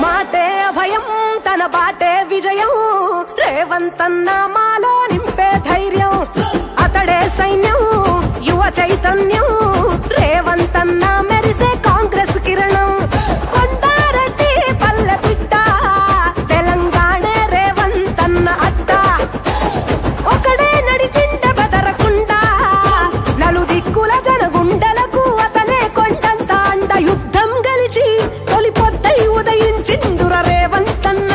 మాటే అభయం తన బాటే విజయం రేవంతన్న మాలో నింపే ధైర్యం అతడే సైన్యం యువ చైతన్యం రేవంతన్న మెరిసే కాంగ్రెస్ కిరణం కొండారెడ్డి పల్లె బిడ్డ తెలంగాణ రేవంతన్న అడ్డ ఒకడే నడిచిండ బెదరకుండా నలుదిక్కుల జనగుండలకు అతనే కొండంత అండ యుద్ధం గెలిచి తొలి పొద్దై ఉదయించిందుర రేవంతన్న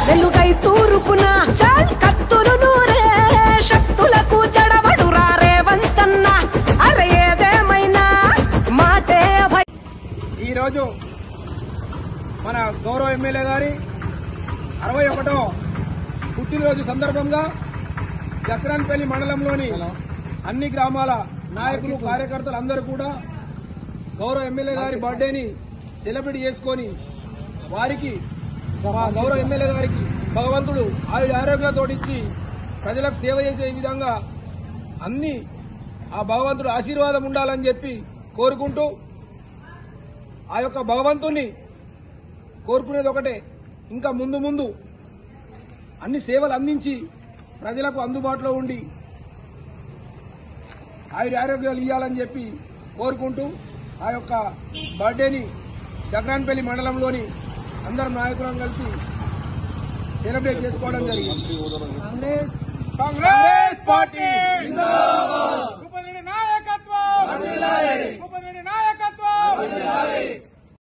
వెలుగై తూర్పున చాల్ కత్తులు నూరే శక్తులకు చెడబడురా రేవంతన్న అరే ఏదేమైనా మాటే భయ. ఈరోజు మన గౌరవ ఎమ్మెల్యే గారి 61వ పుట్టినరోజు సందర్భంగా జక్రాన్పల్లి మండలంలోని అన్ని గ్రామాల నాయకులు కార్యకర్తలు అందరూ కూడా గౌరవ ఎమ్మెల్యే గారి బర్త్డేని సెలబ్రేట్ చేసుకొని వారికి మా గౌరవ ఎమ్మెల్యే గారికి భగవంతుడు ఆరోగ్యాలతో ఇచ్చి ప్రజలకు సేవ చేసే విధంగా అన్ని ఆ భగవంతుడు ఆశీర్వాదం ఉండాలని చెప్పి కోరుకుంటూ ఆ యొక్క భగవంతుని కోరుకునేది ఒకటే ఇంకా ముందు ముందు అన్ని సేవలు అందించి ప్రజలకు అందుబాటులో ఉండి ఆరోగ్యాలు ఇవ్వాలని చెప్పి కోరుకుంటూ ఆ యొక్క బర్త్డేని జక్రాన్పల్లి మండలంలోని అందరు నాయకులను కలిసి సెలబ్రేట్ చేసుకోవడం జరిగింది. కాంగ్రెస్ పార్టీ జిందాబాద్. ఉప నాయకత్వం